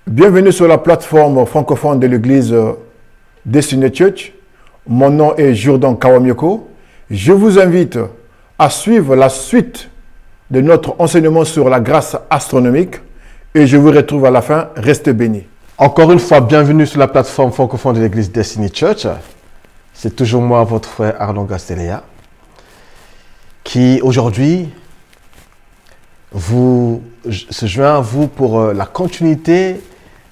Bienvenue sur la plateforme francophone de l'église Destiny Church. Mon nom est Jourdan Kawamioko. Je vous invite à suivre la suite de notre enseignement sur la grâce astronomique et je vous retrouve à la fin. Restez bénis. Encore une fois, bienvenue sur la plateforme francophone de l'église Destiny Church. C'est toujours moi, votre frère Arnaud Gastelea, qui aujourd'hui se joint à vous pour la continuité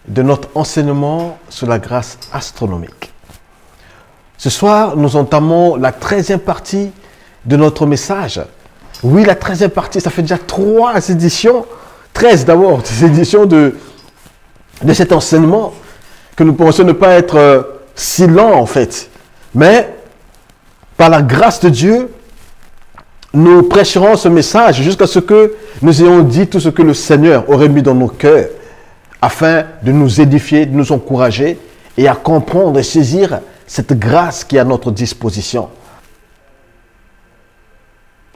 de notre enseignement sur la grâce astronomique. Ce soir, nous entamons la 13e partie de notre message. Oui, la 13e partie, ça fait déjà 3 éditions, 13 d'abord, des éditions de cet enseignement, que nous pensons ne pas être si lent en fait. Mais, par la grâce de Dieu, nous prêcherons ce message jusqu'à ce que nous ayons dit tout ce que le Seigneur aurait mis dans nos cœurs, afin de nous édifier, de nous encourager et à comprendre et saisir cette grâce qui est à notre disposition.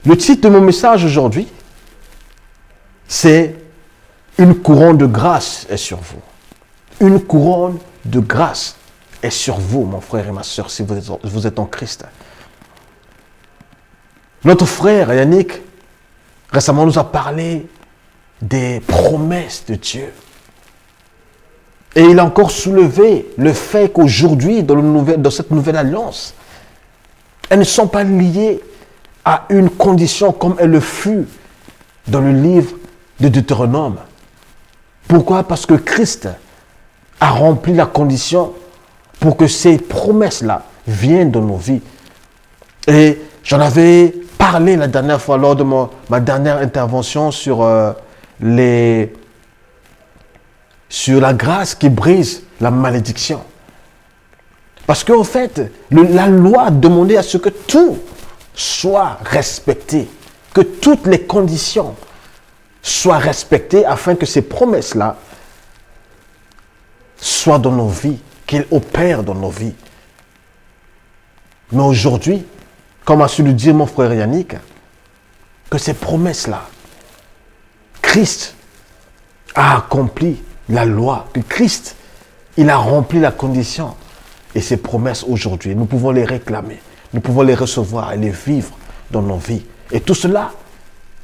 Le titre de mon message aujourd'hui, c'est « Une couronne de grâce est sur vous ». Une couronne de grâce est sur vous, mon frère et ma soeur, si vous êtes en Christ. Notre frère Yannick, récemment, nous a parlé des promesses de Dieu. Et il a encore soulevé le fait qu'aujourd'hui, dans cette nouvelle alliance, elles ne sont pas liées à une condition comme elle le fut dans le livre de Deutéronome. Pourquoi? Parce que Christ a rempli la condition pour que ces promesses-là viennent dans nos vies. Et j'en avais parlé la dernière fois lors de ma dernière intervention sur la grâce qui brise la malédiction. Parce qu'en fait, la loi demandait à ce que tout soit respecté, que toutes les conditions soient respectées afin que ces promesses-là soient dans nos vies, qu'elles opèrent dans nos vies. Mais aujourd'hui, comme a su le dire mon frère Yannick, que ces promesses-là, Christ a accompli la loi, que Christ, il a rempli la condition. Et ces promesses aujourd'hui, nous pouvons les réclamer, nous pouvons les recevoir et les vivre dans nos vies. Et tout cela,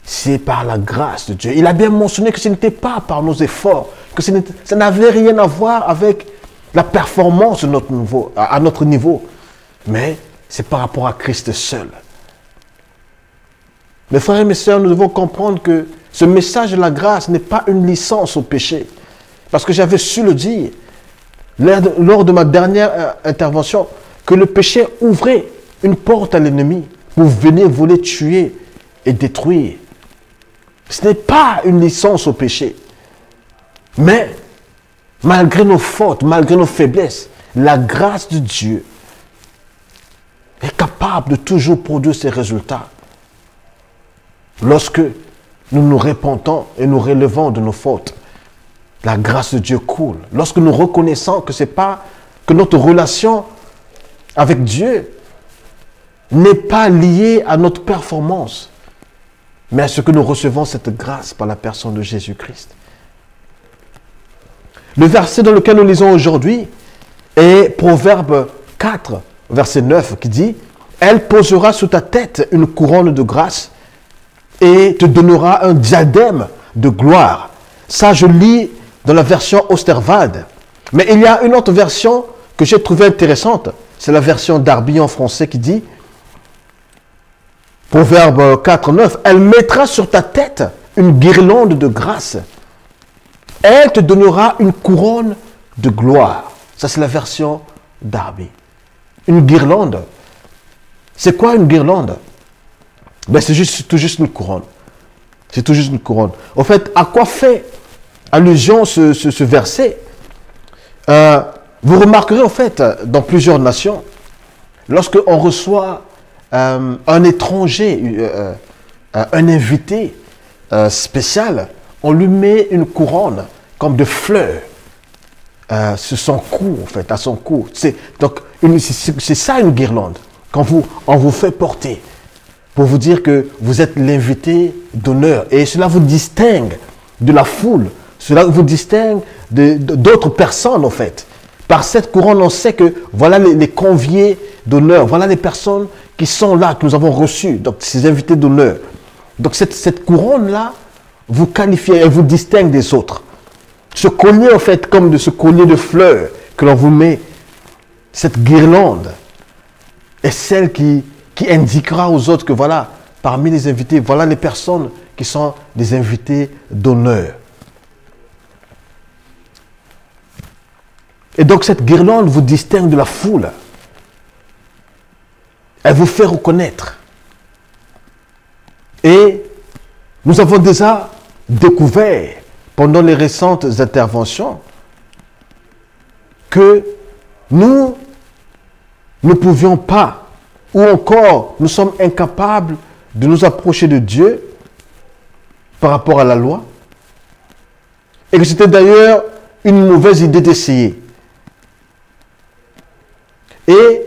c'est par la grâce de Dieu. Il a bien mentionné que ce n'était pas par nos efforts, que ça n'avait rien à voir avec la performance à notre niveau, mais c'est par rapport à Christ seul. Mes frères et mes sœurs, nous devons comprendre que ce message de la grâce n'est pas une licence au péché. Parce que j'avais su le dire lors de ma dernière intervention, que le péché ouvrait une porte à l'ennemi pour venir voler, tuer et détruire. Ce n'est pas une licence au péché. Mais, malgré nos fautes, malgré nos faiblesses, la grâce de Dieu est capable de toujours produire ses résultats. Lorsque nous nous repentons et nous relevons de nos fautes, la grâce de Dieu coule. Lorsque nous reconnaissons que notre relation avec Dieu n'est pas liée à notre performance, mais à ce que nous recevons cette grâce par la personne de Jésus-Christ. Le verset dans lequel nous lisons aujourd'hui est Proverbe 4, verset 9, qui dit « Elle posera sur ta tête une couronne de grâce et te donnera un diadème de gloire. » Ça, je lis dans la version Osterwald. Mais il y a une autre version que j'ai trouvée intéressante. C'est la version Darby en français qui dit, Proverbe 4, 9, « Elle mettra sur ta tête une guirlande de grâce. Elle te donnera une couronne de gloire. » Ça, c'est la version Darby. Une guirlande. C'est quoi une guirlande? Ben, c'est tout juste une couronne. C'est tout juste une couronne. En fait, à quoi fait allusion ce verset? Vous remarquerez en fait, dans plusieurs nations, lorsqu'on reçoit un étranger, un invité spécial, on lui met une couronne comme de fleurs sur son cou, en fait, à son cou. Donc, c'est ça une guirlande, quand on vous fait porter, pour vous dire que vous êtes l'invité d'honneur. Et cela vous distingue de la foule. Cela vous distingue d'autres personnes, en fait. Par cette couronne, on sait que voilà les conviés d'honneur, voilà les personnes qui sont là, que nous avons reçues, donc ces invités d'honneur. Donc cette couronne-là vous qualifie, elle vous distingue des autres. Ce collier, en fait, comme de ce collier de fleurs que l'on vous met, cette guirlande est celle qui indiquera aux autres que voilà, parmi les invités, voilà les personnes qui sont des invités d'honneur. Et donc cette guirlande vous distingue de la foule. Elle vous fait reconnaître. Et nous avons déjà découvert pendant les récentes interventions que nous ne pouvions pas, ou encore nous sommes incapables de nous approcher de Dieu par rapport à la loi. Et que c'était d'ailleurs une mauvaise idée d'essayer. Et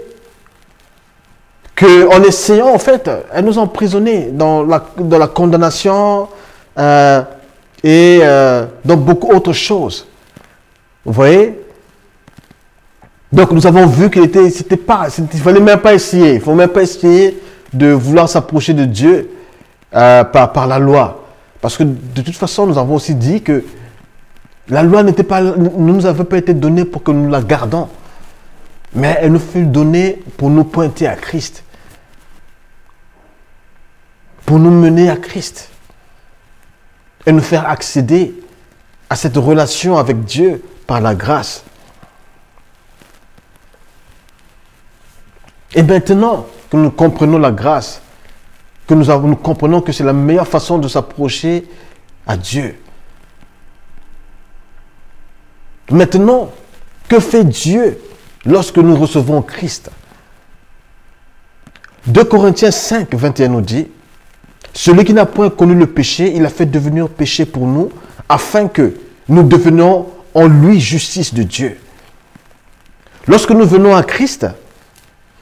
qu'en essayant, en fait, elle nous emprisonnait dans la condamnation et dans beaucoup d'autres choses. Vous voyez? Donc nous avons vu qu'il fallait même pas essayer. Il ne faut même pas essayer de vouloir s'approcher de Dieu par la loi. Parce que de toute façon, nous avons aussi dit que la loi ne nous avait pas été donnée pour que nous la gardons. Mais elle nous fut donnée pour nous pointer à Christ. Pour nous mener à Christ. Et nous faire accéder à cette relation avec Dieu par la grâce. Et maintenant que nous comprenons la grâce, que nous comprenons que c'est la meilleure façon de s'approcher à Dieu. Maintenant, que fait Dieu lorsque nous recevons Christ? 2 Corinthiens 5, 21 nous dit, « Celui qui n'a point connu le péché, il a fait devenir péché pour nous, afin que nous devenions en lui justice de Dieu. » Lorsque nous venons à Christ,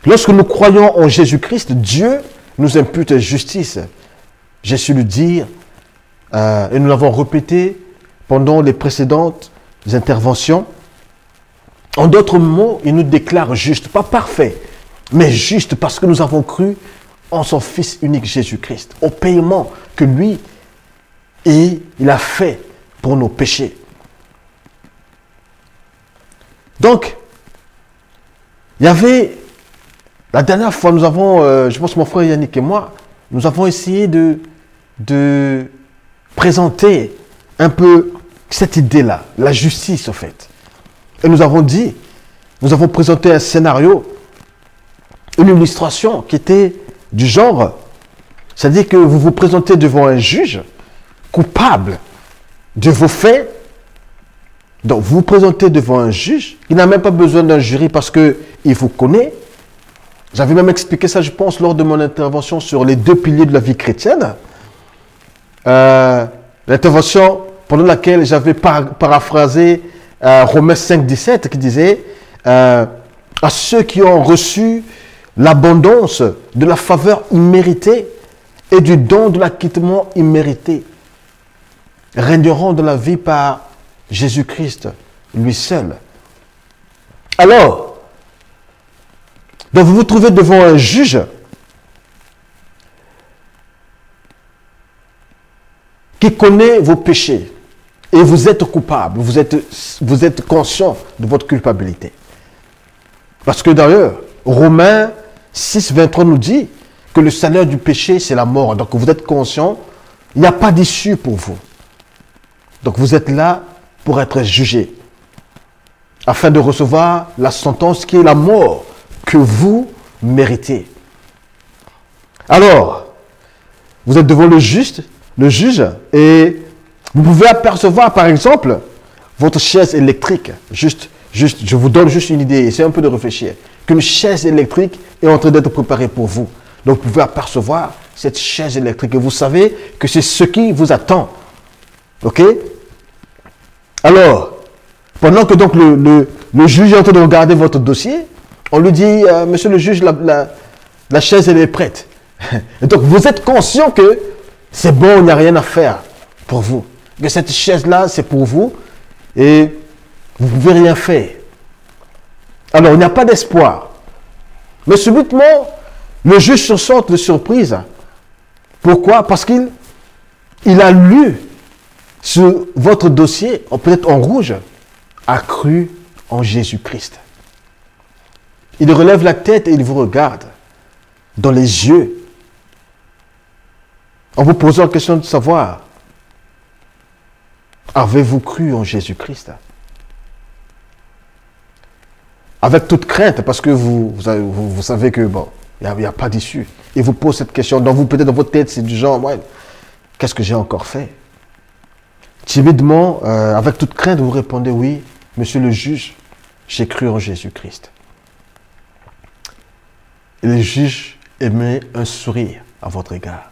lorsque nous croyons en Jésus-Christ, Dieu nous impute justice. J'ai su le dire, et nous l'avons répété pendant les précédentes interventions. En d'autres mots, il nous déclare juste, pas parfait, mais juste parce que nous avons cru en son Fils unique Jésus-Christ, au paiement que lui, il a fait pour nos péchés. Donc, il y avait, la dernière fois, nous avons, je pense mon frère Yannick et moi, nous avons essayé de présenter un peu cette idée-là, la justice en fait. Et nous avons dit, nous avons présenté un scénario, une illustration qui était du genre, c'est-à-dire que vous vous présentez devant un juge coupable de vos faits. Donc vous vous présentez devant un juge, il n'a même pas besoin d'un jury parce qu'il vous connaît. J'avais même expliqué ça, je pense, lors de mon intervention sur les 2 piliers de la vie chrétienne. L'intervention pendant laquelle j'avais paraphrasé Romains 5, 17 qui disait à ceux qui ont reçu l'abondance de la faveur imméritée et du don de l'acquittement immérité, régneront de la vie par Jésus-Christ, lui seul. Alors, donc vous vous trouvez devant un juge qui connaît vos péchés et vous êtes coupable, vous êtes conscient de votre culpabilité. Parce que d'ailleurs, Romains 6, 23 nous dit que le salaire du péché, c'est la mort. Donc vous êtes conscient, il n'y a pas d'issue pour vous. Donc vous êtes là pour être jugé, afin de recevoir la sentence qui est la mort que vous méritez. Alors, vous êtes devant le juge, et vous pouvez apercevoir, par exemple, votre chaise électrique. Je vous donne juste une idée, essayez un peu de réfléchir. Qu'une chaise électrique est en train d'être préparée pour vous. Donc, vous pouvez apercevoir cette chaise électrique et vous savez que c'est ce qui vous attend. Ok? Alors, pendant que donc le juge est en train de regarder votre dossier, on lui dit, monsieur le juge, la chaise elle est prête. Et donc vous êtes conscient que c'est bon, il n'y a rien à faire pour vous. Que cette chaise-là, c'est pour vous. Et Vous ne pouvez rien faire. Alors, il n'y a pas d'espoir. Mais subitement, le juge se sort de surprise. Pourquoi? Parce qu'il a lu sur votre dossier, peut-être en rouge, a cru en Jésus-Christ. Il relève la tête et il vous regarde dans les yeux en vous posant la question de savoir, avez-vous cru en Jésus-Christ? Avec toute crainte, parce que vous savez que bon, il n'y a pas d'issue. Il vous pose cette question, donc vous peut-être dans votre tête, c'est du genre, ouais, qu'est-ce que j'ai encore fait? Timidement, avec toute crainte, vous répondez, oui, monsieur le juge, j'ai cru en Jésus-Christ. Et le juge émet un sourire à votre égard.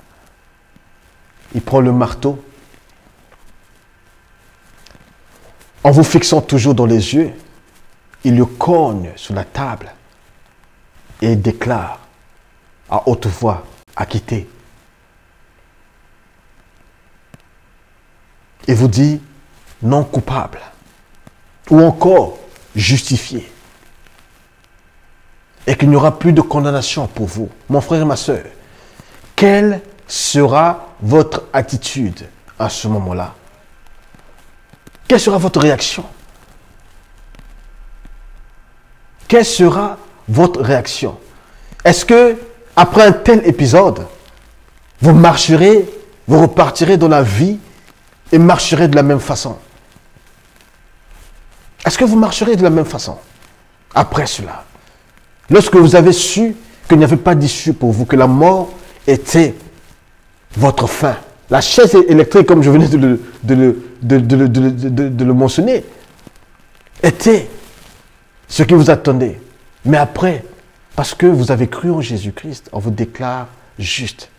Il prend le marteau, en vous fixant toujours dans les yeux, il le cogne sur la table et il déclare à haute voix, acquitté. Et vous dit non coupable ou encore justifié. Et qu'il n'y aura plus de condamnation pour vous. Mon frère et ma soeur, quelle sera votre attitude à ce moment-là? Quelle sera votre réaction? Quelle sera votre réaction? Est-ce que, après un tel épisode, vous marcherez, vous repartirez dans la vie et marcherez de la même façon? Est-ce que vous marcherez de la même façon après cela? Lorsque vous avez su qu'il n'y avait pas d'issue pour vous, que la mort était votre fin, la chaise électrique, comme je venais de le mentionner, était ce qui vous attendait. Mais après, parce que vous avez cru en Jésus-Christ, on vous déclare juste.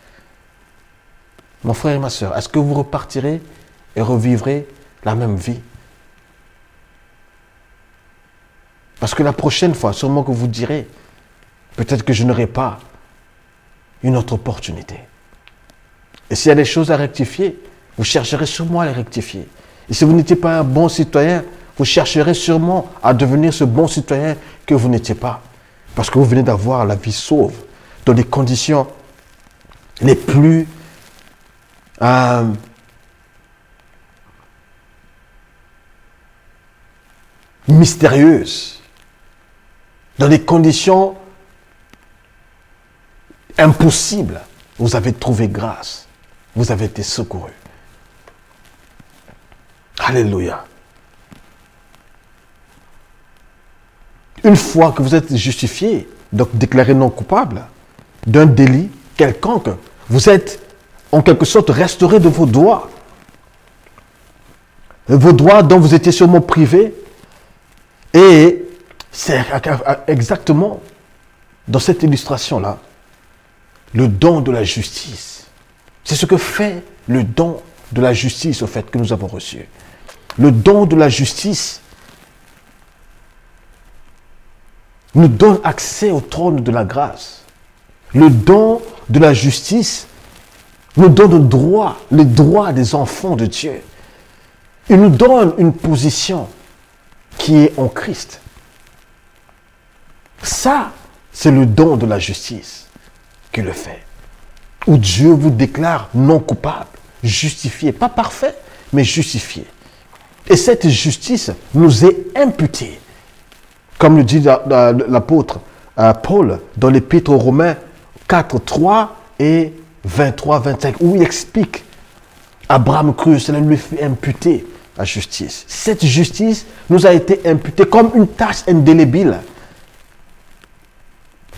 Mon frère et ma soeur, est-ce que vous repartirez et revivrez la même vie? Parce que la prochaine fois, sûrement que vous direz, peut-être que je n'aurai pas une autre opportunité. Et s'il y a des choses à rectifier, vous chercherez sûrement à les rectifier. Et si vous n'étiez pas un bon citoyen, vous chercherez sûrement à devenir ce bon citoyen que vous n'étiez pas. Parce que vous venez d'avoir la vie sauve dans des conditions les plus mystérieuses, dans des conditions impossibles. Vous avez trouvé grâce. Vous avez été secouru. Alléluia. Une fois que vous êtes justifié, donc déclaré non coupable d'un délit quelconque, vous êtes en quelque sorte restauré de vos droits. Vos droits dont vous étiez sûrement privé. Et c'est exactement dans cette illustration-là, le don de la justice. C'est ce que fait le don de la justice, au fait, que nous avons reçu. Le don de la justice nous donne accès au trône de la grâce. Le don de la justice nous donne le droit des enfants de Dieu. Il nous donne une position qui est en Christ. Ça, c'est le don de la justice qui le fait. Où Dieu vous déclare non coupable, justifié, pas parfait, mais justifié. Et cette justice nous est imputée. Comme le dit l'apôtre Paul dans l'épître aux Romains 4, 3 et 23, 25, où il explique Abraham crut, cela lui fut imputé la justice. Cette justice nous a été imputée comme une tache indélébile.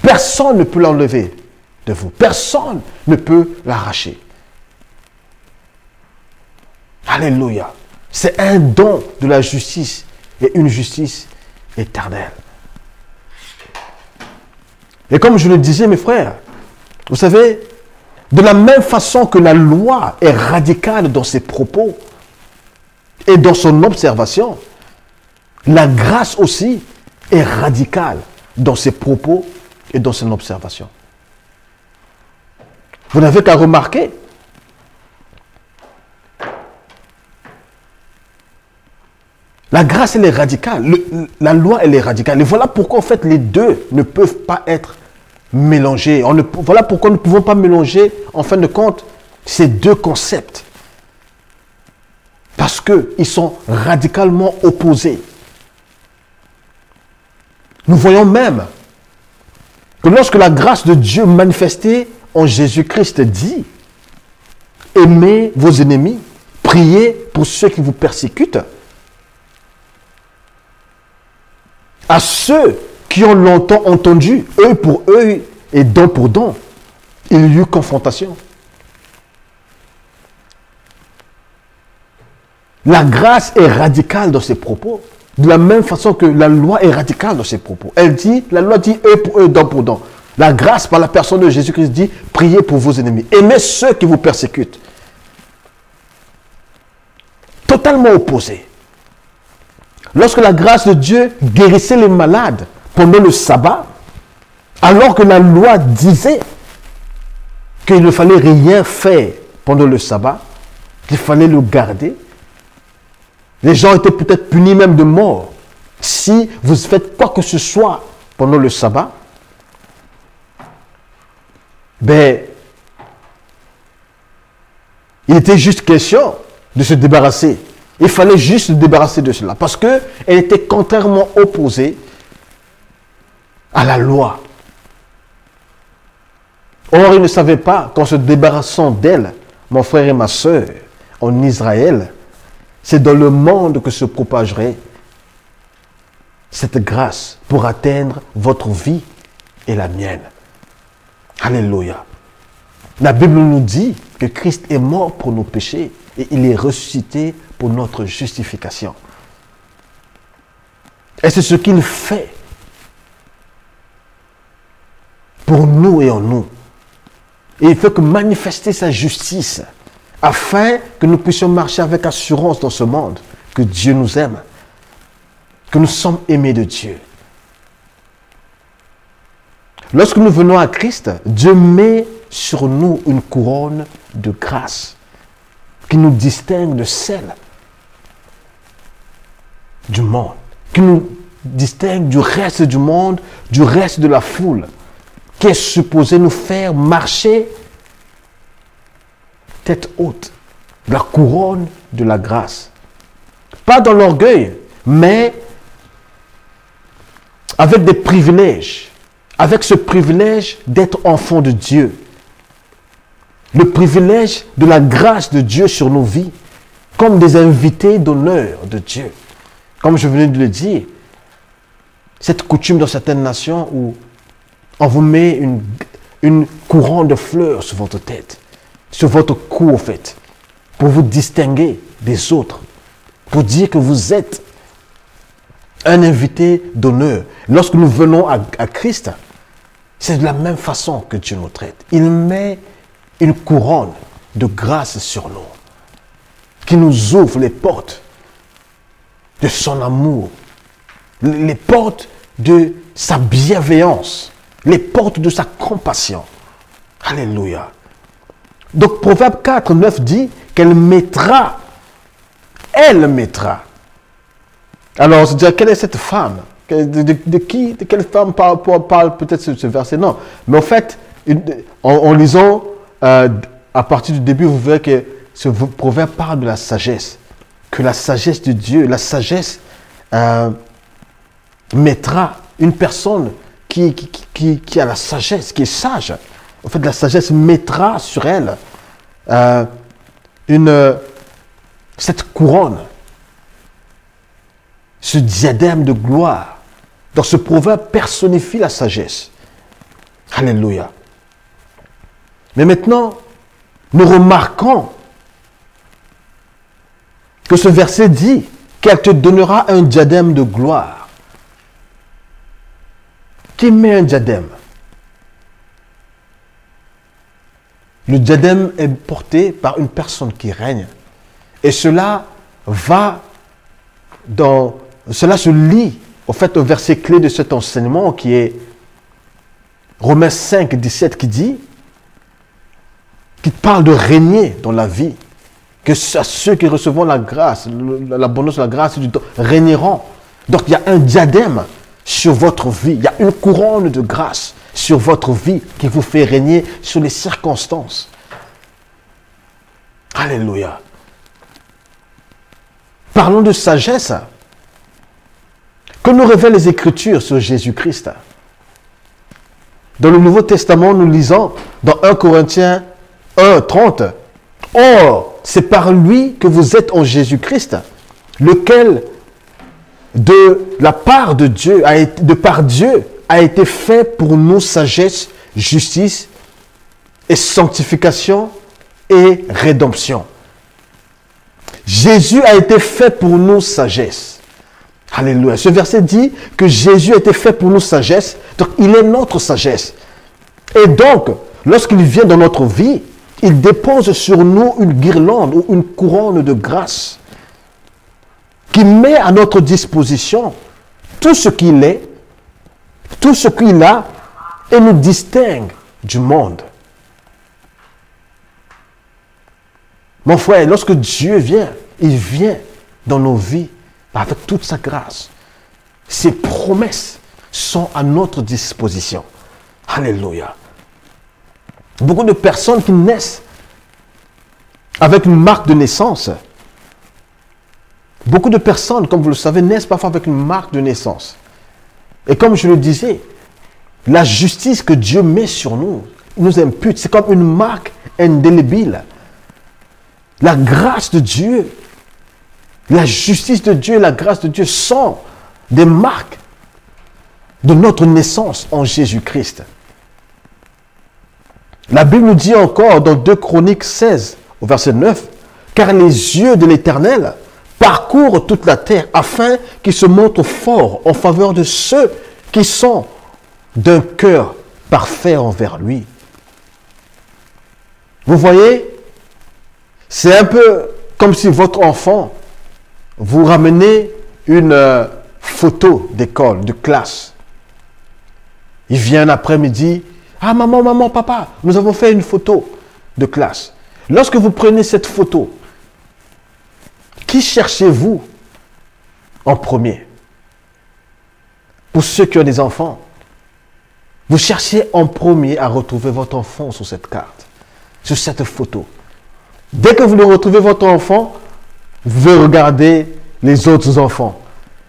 Personne ne peut l'enlever de vous. Personne ne peut l'arracher. Alléluia. C'est un don de la justice et une justice éternelle. Et comme je le disais, mes frères, vous savez, de la même façon que la loi est radicale dans ses propos et dans son observation, la grâce aussi est radicale dans ses propos et dans son observation. Vous n'avez qu'à remarquer La grâce, elle est radicale. La loi, elle est radicale. Et voilà pourquoi, en fait, les deux ne peuvent pas être mélangés. Voilà pourquoi nous ne pouvons pas mélanger, en fin de compte, ces deux concepts. Parce qu'ils sont radicalement opposés. Nous voyons même que lorsque la grâce de Dieu manifestée en Jésus-Christ dit « Aimez vos ennemis, priez pour ceux qui vous persécutent », à ceux qui ont longtemps entendu, eux pour eux et don pour don, il y eut confrontation. La grâce est radicale dans ses propos, de la même façon que la loi est radicale dans ses propos. La loi dit eux pour eux, don pour don. La grâce par la personne de Jésus-Christ dit, priez pour vos ennemis, aimez ceux qui vous persécutent. Totalement opposé. Lorsque la grâce de Dieu guérissait les malades pendant le sabbat, alors que la loi disait qu'il ne fallait rien faire pendant le sabbat, qu'il fallait le garder, les gens étaient peut-être punis même de mort si vous faites quoi que ce soit pendant le sabbat. Ben, il était juste question de se débarrasser. Il fallait juste se débarrasser de cela parce qu'elle était contrairement opposée à la loi. Or, ils ne savaient pas qu'en se débarrassant d'elle, mon frère et ma soeur, en Israël, c'est dans le monde que se propagerait cette grâce pour atteindre votre vie et la mienne. Alléluia. La Bible nous dit que Christ est mort pour nos péchés et il est ressuscité pour notre justification. Et c'est ce qu'il fait pour nous et en nous. Et il fait que manifester sa justice afin que nous puissions marcher avec assurance dans ce monde, que Dieu nous aime, que nous sommes aimés de Dieu. Lorsque nous venons à Christ, Dieu met sur nous une couronne de grâce qui nous distingue de celle du monde, qui nous distingue du reste du monde, du reste de la foule, qui est supposé nous faire marcher tête haute, la couronne de la grâce. Pas dans l'orgueil, mais avec des privilèges, avec ce privilège d'être enfant de Dieu, le privilège de la grâce de Dieu sur nos vies, comme des invités d'honneur de Dieu. Comme je venais de le dire, cette coutume dans certaines nations où on vous met une couronne de fleurs sur votre tête, sur votre cou en fait, pour vous distinguer des autres, pour dire que vous êtes un invité d'honneur. Lorsque nous venons à Christ, c'est de la même façon que Dieu nous traite. Il met une couronne de grâce sur nous, qui nous ouvre les portes de son amour, les portes de sa bienveillance, les portes de sa compassion. Alléluia. Donc Proverbe 4, 9 dit qu'elle mettra. Elle mettra. Alors, on se dit, quelle est cette femme? De quelle femme parle peut-être ce verset? Non. Mais en fait, en lisant à partir du début, vous verrez que ce proverbe parle de la sagesse. Que la sagesse de Dieu, la sagesse mettra une personne qui a la sagesse, qui est sage. En fait, la sagesse mettra sur elle cette couronne, ce diadème de gloire. Donc ce proverbe personnifie la sagesse. Alléluia. Mais maintenant, nous remarquons que ce verset dit qu'elle te donnera un diadème de gloire. Qui met un diadème? Le diadème est porté par une personne qui règne. Et cela se lie au fait au verset clé de cet enseignement qui est Romains 5, 17 qui parle de régner dans la vie que ceux qui recevront la grâce, l'abondance de la grâce du temps, régneront. Donc il y a un diadème sur votre vie. Il y a une couronne de grâce sur votre vie qui vous fait régner sur les circonstances. Alléluia. Parlons de sagesse. Que nous révèlent les Écritures sur Jésus-Christ? Dans le Nouveau Testament, nous lisons dans 1 Corinthiens 1, 30. Or, c'est par lui que vous êtes en Jésus-Christ, lequel, de la part de Dieu, a été fait pour nous sagesse, justice et sanctification et rédemption. Jésus a été fait pour nous sagesse. Alléluia. Ce verset dit que Jésus a été fait pour nous sagesse, donc il est notre sagesse. Et donc, lorsqu'il vient dans notre vie, il dépose sur nous une guirlande ou une couronne de grâce qui met à notre disposition tout ce qu'il est, tout ce qu'il a et nous distingue du monde. Mon frère, lorsque Dieu vient, il vient dans nos vies avec toute sa grâce. Ses promesses sont à notre disposition. Alléluia. Beaucoup de personnes qui naissent avec une marque de naissance. Beaucoup de personnes, comme vous le savez, naissent parfois avec une marque de naissance. Et comme je le disais, la justice que Dieu met sur nous, il nous impute, c'est comme une marque indélébile. La grâce de Dieu, la justice de Dieu et la grâce de Dieu sont des marques de notre naissance en Jésus-Christ. La Bible nous dit encore dans 2 Chroniques 16, au verset 9, « Car les yeux de l'Éternel parcourent toute la terre afin qu'il se montre fort en faveur de ceux qui sont d'un cœur parfait envers lui. » Vous voyez, c'est un peu comme si votre enfant, vous ramenez une photo d'école, de classe. Il vient un après-midi, « Ah, maman, maman, papa, nous avons fait une photo de classe. » Lorsque vous prenez cette photo, qui cherchez-vous en premier? Pour ceux qui ont des enfants, vous cherchez en premier à retrouver votre enfant sur cette carte, sur cette photo. Dès que vous le retrouvez, votre enfant, vous pouvez regarder les autres enfants.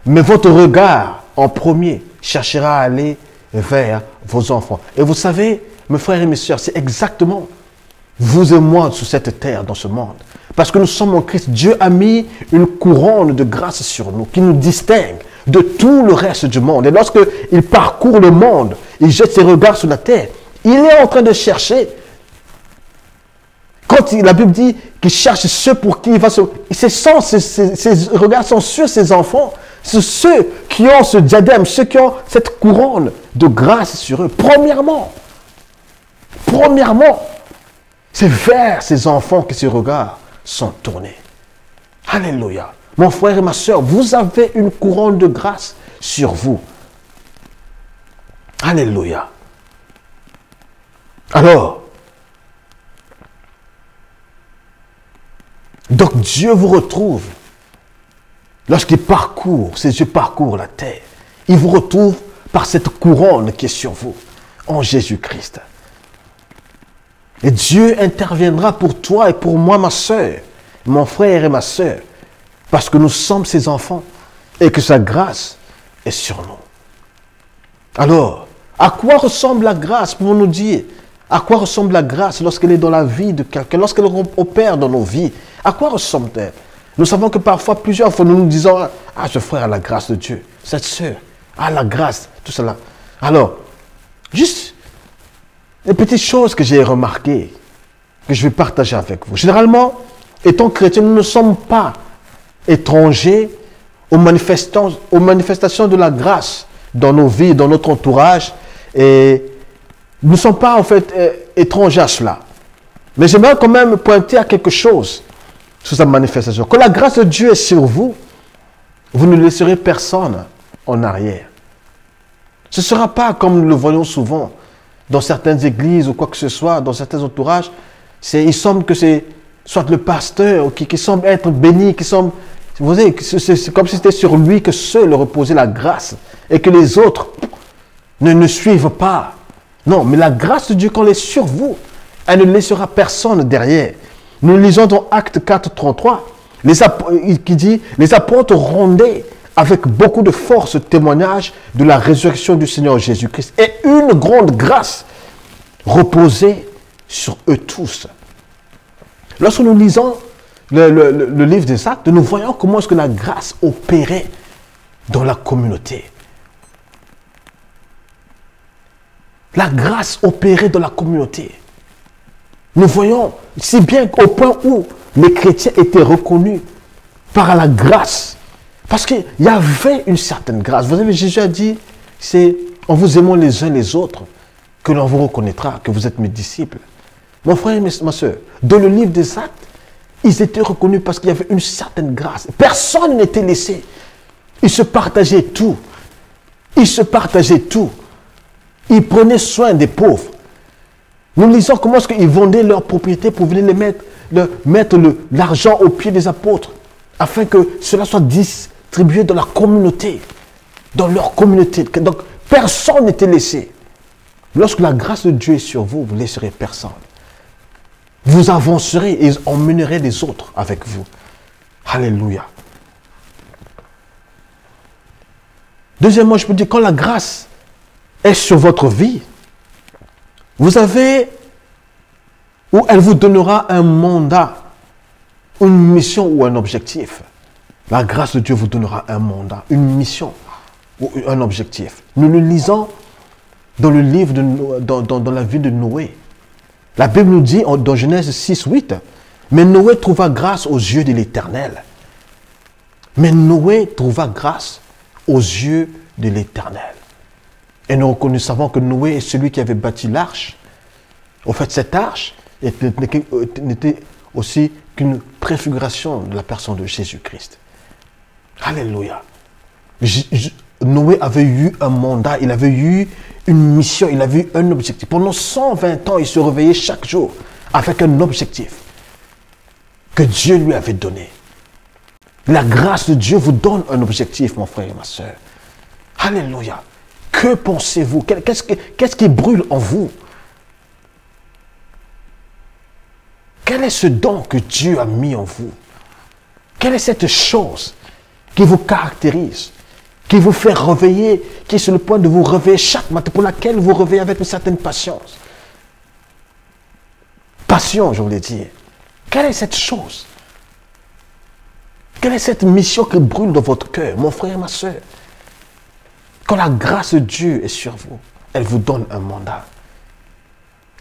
Mais votre regard en premier cherchera à aller vers vos enfants. Et vous savez, mes frères et mes sœurs, c'est exactement vous et moi sur cette terre, dans ce monde. Parce que nous sommes en Christ. Dieu a mis une couronne de grâce sur nous qui nous distingue de tout le reste du monde. Et lorsqu'il parcourt le monde, il jette ses regards sur la terre, il est en train de chercher. Quand la Bible dit qu'il cherche ceux pour qui il va se... Ses regards sont sur ses enfants. C'est ceux qui ont ce diadème, ceux qui ont cette couronne de grâce sur eux. Premièrement, c'est vers ces enfants que ces regards sont tournés. Alléluia. Mon frère et ma soeur, vous avez une couronne de grâce sur vous. Alléluia. Alors, donc Dieu vous retrouve lorsqu'il parcourt, ses yeux parcourent la terre. Il vous retrouve par cette couronne qui est sur vous, en Jésus-Christ. Et Dieu interviendra pour toi et pour moi, ma soeur, mon frère et ma soeur, parce que nous sommes ses enfants et que sa grâce est sur nous. Alors, à quoi ressemble la grâce, pouvons-nous dire? À quoi ressemble la grâce lorsqu'elle est dans la vie de quelqu'un, lorsqu'elle opère dans nos vies? À quoi ressemble-t-elle? Nous savons que parfois, plusieurs fois, nous nous disons, « Ah, ce frère a la grâce de Dieu. Cette sœur a la grâce. » Tout cela. Alors, juste les petites choses que j'ai remarquées, que je vais partager avec vous. Généralement, étant chrétiens, nous ne sommes pas étrangers aux manifestations de la grâce dans nos vies, dans notre entourage. Et nous ne sommes pas en fait étrangers à cela. Mais j'aimerais quand même pointer à quelque chose sur sa manifestation. Quand la grâce de Dieu est sur vous, vous ne laisserez personne en arrière. Ce ne sera pas comme nous le voyons souvent dans certaines églises ou quoi que ce soit, dans certains entourages. Il semble que c'est soit le pasteur, qui semble être béni, qui semble... Vous voyez, c'est comme si c'était sur lui que seul reposait la grâce et que les autres ne suivent pas. Non, mais la grâce de Dieu, quand elle est sur vous, elle ne laissera personne derrière. Nous lisons dans Actes 4, 33, qui dit, les apôtres rendaient avec beaucoup de force témoignage de la résurrection du Seigneur Jésus-Christ. Et une grande grâce reposait sur eux tous. Lorsque nous lisons le livre des Actes, nous voyons comment est-ce que la grâce opérait dans la communauté. La grâce opérait dans la communauté. Nous voyons si bien au point où les chrétiens étaient reconnus par la grâce. Parce qu'il y avait une certaine grâce. Vous savez, Jésus a dit, c'est en vous aimant les uns les autres que l'on vous reconnaîtra que vous êtes mes disciples. Mon frère et ma soeur, dans le livre des Actes, ils étaient reconnus parce qu'il y avait une certaine grâce. Personne n'était laissé. Ils se partageaient tout. Ils se partageaient tout. Ils prenaient soin des pauvres. Nous lisons comment est-ce qu'ils vendaient leurs propriétés pour venir mettre l'argent aux pieds des apôtres, afin que cela soit distribué dans la communauté, dans leur communauté. Donc, personne n'était laissé. Lorsque la grâce de Dieu est sur vous, vous ne laisserez personne. Vous avancerez et emmènerez les autres avec vous. Alléluia. Deuxièmement, je peux dire, quand la grâce est sur votre vie, vous avez, ou elle vous donnera un mandat, une mission ou un objectif. La grâce de Dieu vous donnera un mandat, une mission ou un objectif. Nous le lisons dans le livre, dans la vie de Noé. La Bible nous dit dans Genèse 6, 8, mais Noé trouva grâce aux yeux de l'Éternel. Mais Noé trouva grâce aux yeux de l'Éternel. Et nous savons que Noé est celui qui avait bâti l'arche. En fait, cette arche n'était aussi qu'une préfiguration de la personne de Jésus-Christ. Alléluia. Noé avait eu un mandat, il avait eu une mission, il avait eu un objectif. Pendant 120 ans, il se réveillait chaque jour avec un objectif que Dieu lui avait donné. La grâce de Dieu vous donne un objectif, mon frère et ma soeur. Alléluia. Que pensez-vous? Qu'est-ce qui brûle en vous? Quel est ce don que Dieu a mis en vous? Quelle est cette chose qui vous caractérise, qui vous fait réveiller, qui est sur le point de vous réveiller chaque matin, pour laquelle vous réveillez avec une certaine patience? Passion, je voulais dire. Quelle est cette chose? Quelle est cette mission qui brûle dans votre cœur, mon frère et ma soeur? Quand la grâce de Dieu est sur vous, elle vous donne un mandat.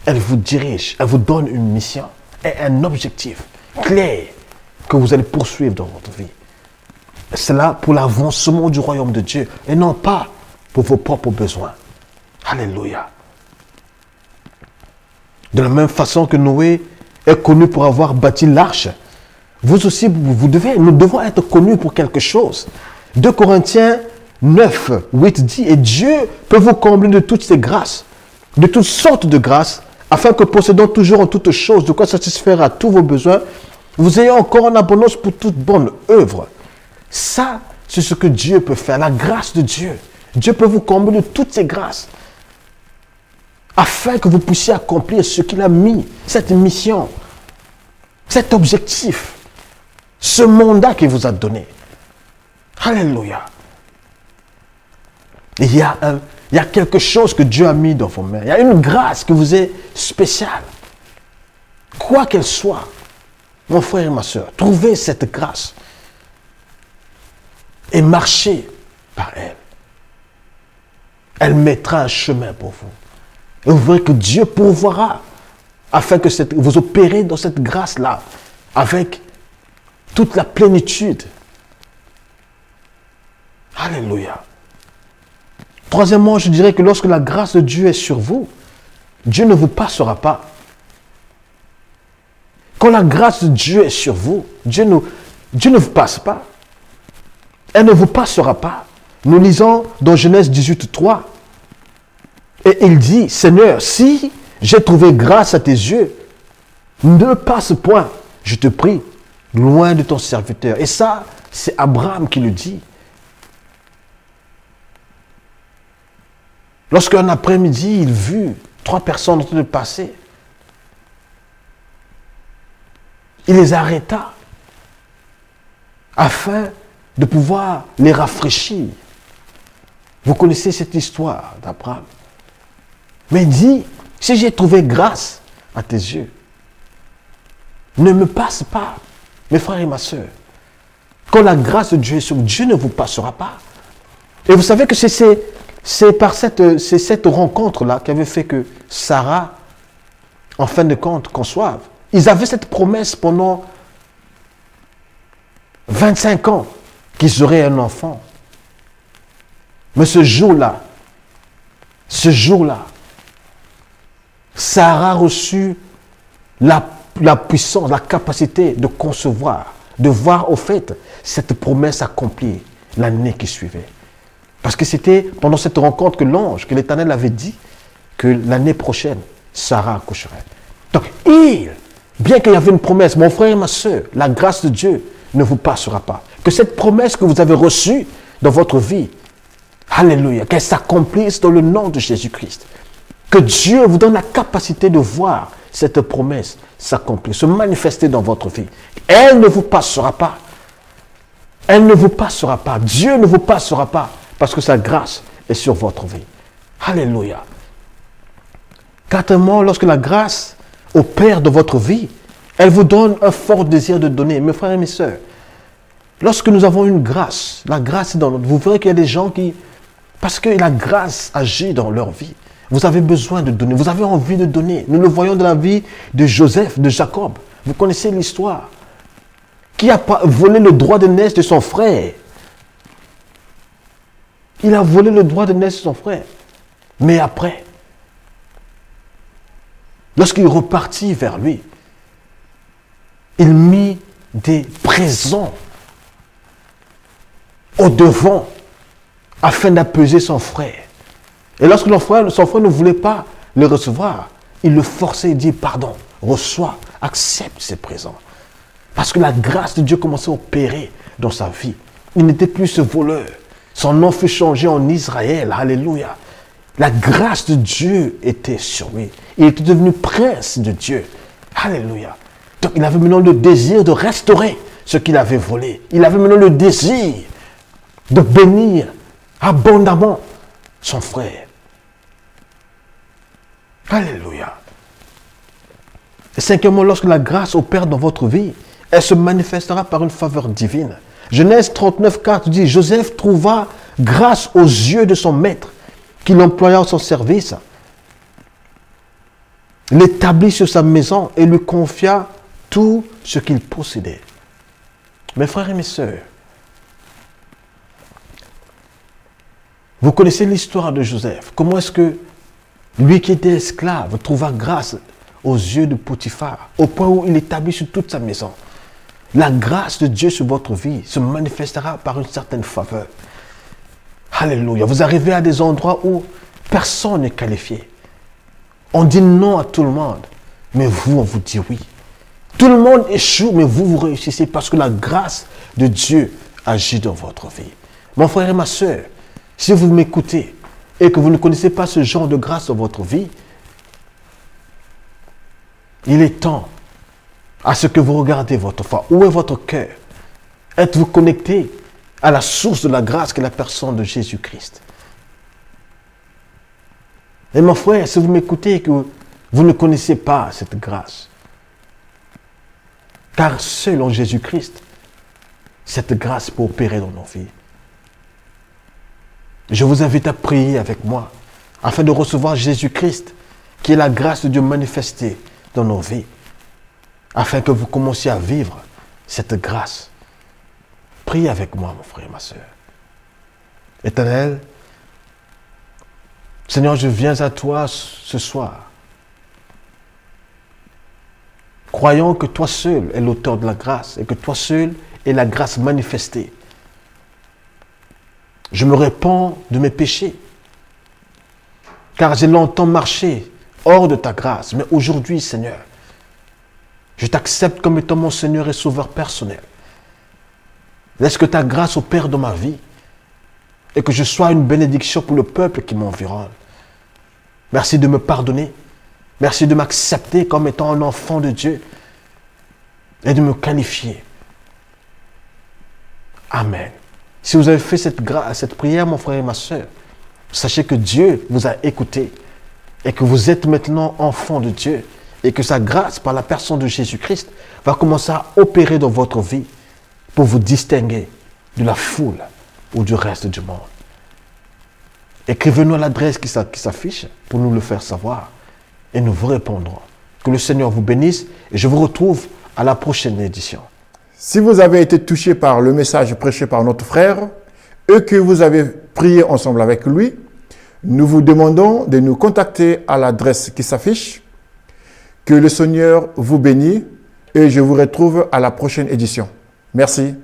Elle vous dirige, elle vous donne une mission et un objectif clair que vous allez poursuivre dans votre vie. C'est là pour l'avancement du royaume de Dieu et non pas pour vos propres besoins. Alléluia. De la même façon que Noé est connu pour avoir bâti l'arche, vous aussi, nous devons être connus pour quelque chose. 2 Corinthiens 9, 8 dit, et Dieu peut vous combler de toutes ces grâces, de toutes sortes de grâces, afin que possédant toujours en toutes choses de quoi satisfaire à tous vos besoins, vous ayez encore en abondance pour toute bonne œuvre. Ça, c'est ce que Dieu peut faire, la grâce de Dieu. Dieu peut vous combler de toutes ces grâces, afin que vous puissiez accomplir ce qu'il a mis, cette mission, cet objectif, ce mandat qu'il vous a donné. Alléluia. Il y a quelque chose que Dieu a mis dans vos mains. Il y a une grâce qui vous est spéciale. Quoi qu'elle soit, mon frère et ma soeur, trouvez cette grâce et marchez par elle. Elle mettra un chemin pour vous. Et vous verrez que Dieu pourvoira afin que vous opérez dans cette grâce-là avec toute la plénitude. Alléluia. Troisièmement, je dirais que lorsque la grâce de Dieu est sur vous, Dieu ne vous passera pas. Quand la grâce de Dieu est sur vous, Dieu ne vous passe pas. Elle ne vous passera pas. Nous lisons dans Genèse 18, 3. Et il dit, Seigneur, si j'ai trouvé grâce à tes yeux, ne passe point je te prie, loin de ton serviteur. Et ça, c'est Abraham qui le dit. Lorsqu'un après-midi, il vit 3 personnes en train de passer, il les arrêta afin de pouvoir les rafraîchir. Vous connaissez cette histoire d'Abraham. Mais il dit, si j'ai trouvé grâce à tes yeux, ne me passe pas, mes frères et ma soeur. Quand la grâce de Dieu est sur vous, Dieu ne vous passera pas. Et vous savez que c'est par cette rencontre-là qui avait fait que Sarah, en fin de compte, conçoive. Ils avaient cette promesse pendant 25 ans qu'ils auraient un enfant. Mais ce jour-là, Sarah a reçu la puissance, la capacité de concevoir, de voir au fait cette promesse accomplie l'année qui suivait. Parce que c'était pendant cette rencontre que l'ange, que l'Éternel avait dit que l'année prochaine, Sarah accoucherait. Donc, bien qu'il y avait une promesse, mon frère et ma soeur, la grâce de Dieu ne vous passera pas. Que cette promesse que vous avez reçue dans votre vie, alléluia, qu'elle s'accomplisse dans le nom de Jésus-Christ. Que Dieu vous donne la capacité de voir cette promesse s'accomplir, se manifester dans votre vie. Elle ne vous passera pas. Elle ne vous passera pas. Dieu ne vous passera pas parce que sa grâce est sur votre vie. Alléluia. Quatrièmement, lorsque la grâce opère dans votre vie, elle vous donne un fort désir de donner. Mes frères et mes sœurs, lorsque nous avons une grâce, la grâce est dans notre vie. Vous verrez qu'il y a des gens qui, parce que la grâce agit dans leur vie, vous avez besoin de donner, vous avez envie de donner. Nous le voyons dans la vie de Joseph, de Jacob. Vous connaissez l'histoire. Qui a volé le droit de naissance de son frère. Il a volé le droit de naissance de son frère. Mais après, lorsqu'il repartit vers lui, il mit des présents au devant afin d'apaiser son frère. Et lorsque son frère ne voulait pas le recevoir, il le forçait et dit, pardon, reçois, accepte ces présents. Parce que la grâce de Dieu commençait à opérer dans sa vie. Il n'était plus ce voleur. Son nom fut changé en Israël. Alléluia. La grâce de Dieu était sur lui. Il était devenu prince de Dieu. Alléluia. Donc il avait maintenant le désir de restaurer ce qu'il avait volé. Il avait maintenant le désir de bénir abondamment son frère. Alléluia. Et cinquièmement, lorsque la grâce opère dans votre vie, elle se manifestera par une faveur divine. Genèse 39, 4 dit, Joseph trouva grâce aux yeux de son maître, qui l'employa en son service, l'établit sur sa maison et lui confia tout ce qu'il possédait. Mes frères et mes sœurs, vous connaissez l'histoire de Joseph. Comment est-ce que lui qui était esclave trouva grâce aux yeux de Potiphar, au point où il établit sur toute sa maison. La grâce de Dieu sur votre vie se manifestera par une certaine faveur. Alléluia. Vous arrivez à des endroits où personne n'est qualifié. On dit non à tout le monde, mais vous, on vous dit oui. Tout le monde échoue, mais vous, vous réussissez parce que la grâce de Dieu agit dans votre vie. Mon frère et ma soeur, si vous m'écoutez et que vous ne connaissez pas ce genre de grâce dans votre vie, il est temps à ce que vous regardez votre foi. Où est votre cœur? Êtes-vous connecté à la source de la grâce qui est la personne de Jésus-Christ? Et mon frère, si vous m'écoutez et que vous ne connaissez pas cette grâce, car seul en Jésus-Christ, cette grâce peut opérer dans nos vies. Je vous invite à prier avec moi afin de recevoir Jésus-Christ, qui est la grâce de Dieu manifestée dans nos vies, afin que vous commenciez à vivre cette grâce. Priez avec moi, mon frère et ma soeur. Éternel, Seigneur, je viens à toi ce soir, croyant que toi seul es l'auteur de la grâce et que toi seul est la grâce manifestée. Je me répands de mes péchés, car j'ai longtemps marché hors de ta grâce. Mais aujourd'hui, Seigneur, Je t'accepte comme étant mon Seigneur et Sauveur personnel. Laisse que ta grâce opère dans ma vie et que je sois une bénédiction pour le peuple qui m'environne. Merci de me pardonner. Merci de m'accepter comme étant un enfant de Dieu et de me qualifier. Amen. Si vous avez fait cette prière, mon frère et ma soeur, sachez que Dieu vous a écouté et que vous êtes maintenant enfant de Dieu et que sa grâce, par la personne de Jésus-Christ, va commencer à opérer dans votre vie pour vous distinguer de la foule ou du reste du monde. Écrivez-nous à l'adresse qui s'affiche pour nous le faire savoir et nous vous répondrons. Que le Seigneur vous bénisse et je vous retrouve à la prochaine édition. Si vous avez été touché par le message prêché par notre frère et que vous avez prié ensemble avec lui, nous vous demandons de nous contacter à l'adresse qui s'affiche. Que le Seigneur vous bénisse et je vous retrouve à la prochaine édition. Merci.